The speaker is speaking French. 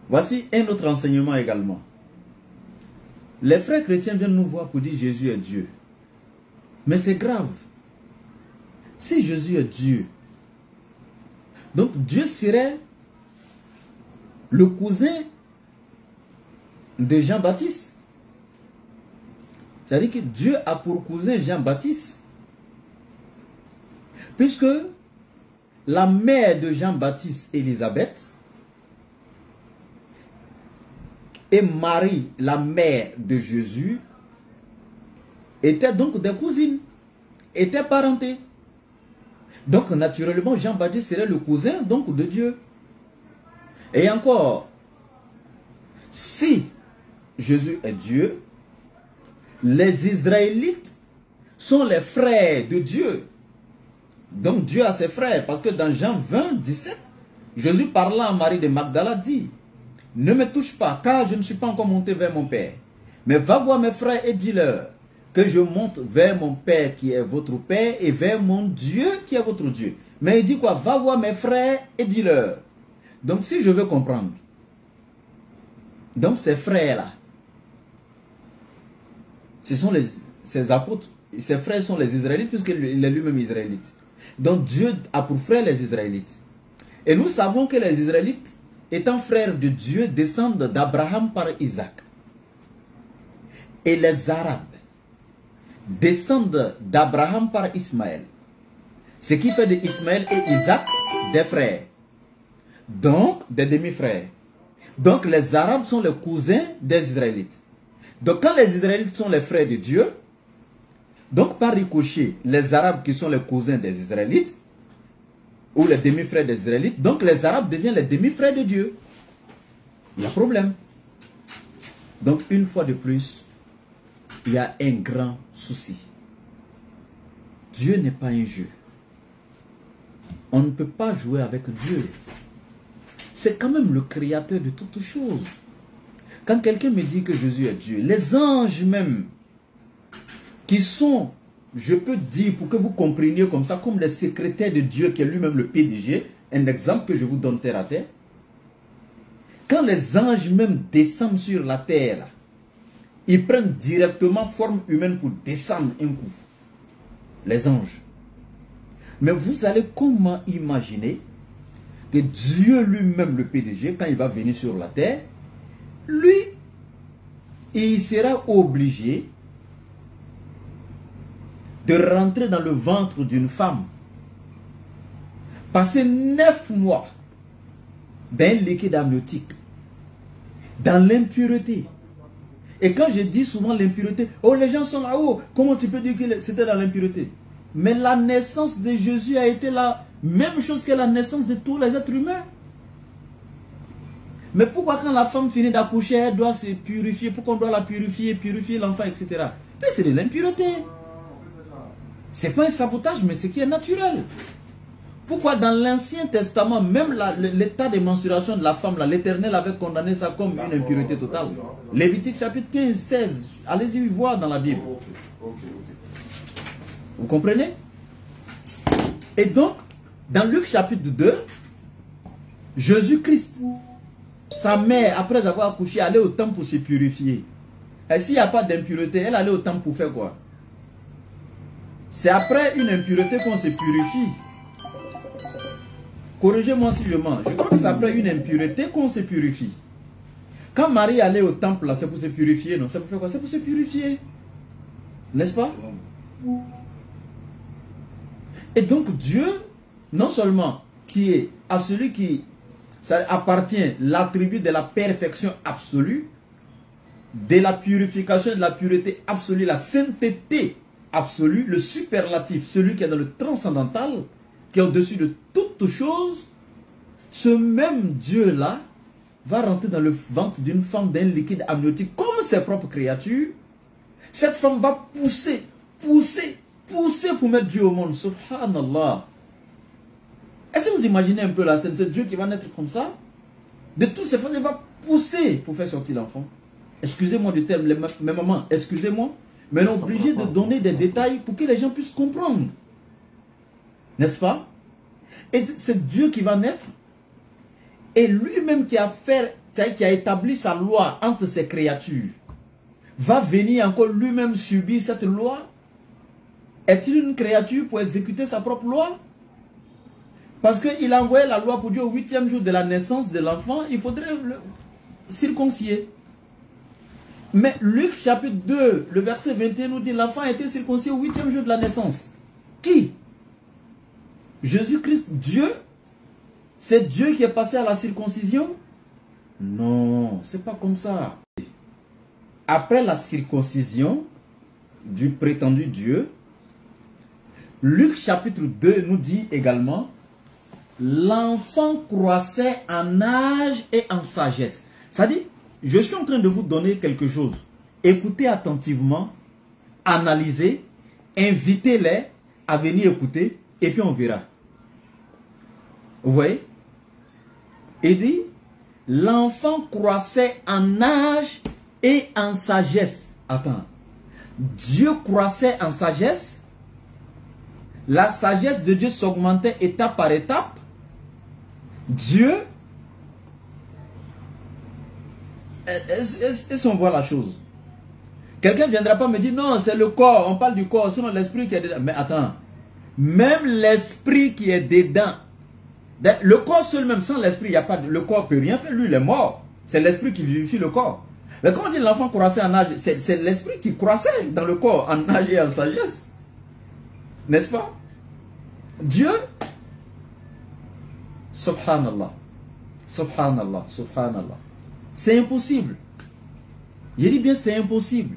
Voici un autre enseignement également. Les frères chrétiens viennent nous voir pour dire Jésus est Dieu. Mais c'est grave. Si Jésus est Dieu, donc Dieu serait le cousin de Jean-Baptiste. C'est-à-dire que Dieu a pour cousin Jean-Baptiste. Puisque la mère de Jean-Baptiste, Élisabeth, et Marie, la mère de Jésus, étaient donc des cousines, étaient parentées. Donc naturellement, Jean-Baptiste serait le cousin donc de Dieu. Et encore, si Jésus est Dieu, les Israélites sont les frères de Dieu. Donc Dieu a ses frères, parce que dans Jean 20, 17, Jésus parlant à Marie de Magdala dit: ne me touche pas, car je ne suis pas encore monté vers mon Père. Mais va voir mes frères et dis-leur que je monte vers mon Père qui est votre Père et vers mon Dieu qui est votre Dieu. Mais il dit quoi? Va voir mes frères et dis-leur. Donc si je veux comprendre, donc ces frères-là, ce sont ces apôtres, ses frères sont les Israélites, puisqu'il est lui-même israélite. Donc Dieu a pour frères les Israélites. Et nous savons que les Israélites, étant frères de Dieu, descendent d'Abraham par Isaac. Et les Arabes descendent d'Abraham par Ismaël. Ce qui fait de Ismaël et Isaac des frères. Donc des demi-frères. Donc les Arabes sont les cousins des Israélites. Donc quand les Israélites sont les frères de Dieu, donc par ricochet, les Arabes qui sont les cousins des Israélites, ou les demi-frères des Israélites, donc les Arabes deviennent les demi-frères de Dieu. Il y a problème. Donc une fois de plus, il y a un grand souci. Dieu n'est pas un jeu. On ne peut pas jouer avec Dieu. C'est quand même le créateur de toutes choses. Quand quelqu'un me dit que Jésus est Dieu, les anges même, qui sont, je peux dire, pour que vous compreniez comme ça, comme les secrétaires de Dieu, qui est lui-même le PDG, un exemple que je vous donne terre à terre. Quand les anges même descendent sur la terre, là, ils prennent directement forme humaine pour descendre un coup. Les anges. Mais vous allez comment imaginer que Dieu lui-même, le PDG, quand il va venir sur la terre, lui, il sera obligé de rentrer dans le ventre d'une femme, passer 9 mois d'un liquide amniotique, dans l'impureté. Et quand je dis souvent l'impureté, oh les gens sont là-haut, comment tu peux dire que c'était dans l'impureté? Mais la naissance de Jésus a été la même chose que la naissance de tous les êtres humains. Mais pourquoi quand la femme finit d'accoucher, elle doit se purifier? Pourquoi on doit la purifier, purifier l'enfant, etc. Mais c'est de l'impureté. Ce n'est pas un sabotage, mais c'est qui est naturel. Pourquoi dans l'Ancien Testament, même l'état de menstruation de la femme, l'Éternel avait condamné ça comme une impureté totale. Lévitique chapitre 15, 16, allez-y voir dans la Bible. Vous comprenez? Et donc, dans Luc chapitre 2, Jésus-Christ, sa mère, après avoir accouché, allait au temple pour se purifier. Et s'il n'y a pas d'impureté, elle allait au temple pour faire quoi? C'est après une impureté qu'on se purifie. Corrigez-moi si je mens. Je crois que c'est après une impureté qu'on se purifie. Quand Marie allait au temple, c'est pour se purifier, non? C'est pour faire quoi? C'est pour se purifier. N'est-ce pas? Et donc Dieu, non seulement qui est à celui qui ça appartient l'attribut de la perfection absolue, de la purification, de la pureté absolue, la sainteté absolue, le superlatif, celui qui est dans le transcendantal, qui est au-dessus de toutes choses, ce même Dieu-là va rentrer dans le ventre d'une femme d'un liquide amniotique comme ses propres créatures. Cette femme va pousser pour mettre Dieu au monde. Subhanallah. Est-ce que vous imaginez un peu la scène? C'est Dieu qui va naître comme ça. De toutes ces femmes, il va pousser pour faire sortir l'enfant. Excusez-moi du terme, mes mamans, excusez-moi. Mais on est obligé de donner des détails pour que les gens puissent comprendre. N'est-ce pas? Et c'est Dieu qui va naître. Et lui-même qui a fait c'est-à-dire qui a établi sa loi entre ses créatures, va venir encore lui-même subir cette loi? Est-il une créature pour exécuter sa propre loi? Parce qu'il a envoyé la loi pour dire au 8e jour de la naissance de l'enfant, il faudrait le circoncier. Mais Luc chapitre 2, le verset 21 nous dit l'enfant a été circoncis au 8e jour de la naissance. Qui? Jésus-Christ, Dieu? C'est Dieu qui est passé à la circoncision? Non, c'est pas comme ça. Après la circoncision du prétendu Dieu, Luc chapitre 2 nous dit également l'enfant croissait en âge et en sagesse. C'est-à-dire, je suis en train de vous donner quelque chose. Écoutez attentivement, analysez, invitez-les à venir écouter et puis on verra. Vous voyez? Il dit, l'enfant croissait en âge et en sagesse. Attends, Dieu croissait en sagesse. La sagesse de Dieu s'augmentait étape par étape. Dieu, est-ce qu'on voit la chose? Quelqu'un ne viendra pas me dire, non, c'est le corps, on parle du corps, sinon l'esprit qui est dedans. Mais attends, même l'esprit qui est dedans, le corps seul même, sans l'esprit, il n'y a pas le corps ne peut rien faire, lui il est mort. C'est l'esprit qui vivifie le corps. Mais quand on dit l'enfant croissait en âge, c'est l'esprit qui croissait dans le corps, en âge et en sagesse. N'est-ce pas? Dieu, subhanallah, subhanallah, subhanallah. C'est impossible. Je dis bien c'est impossible.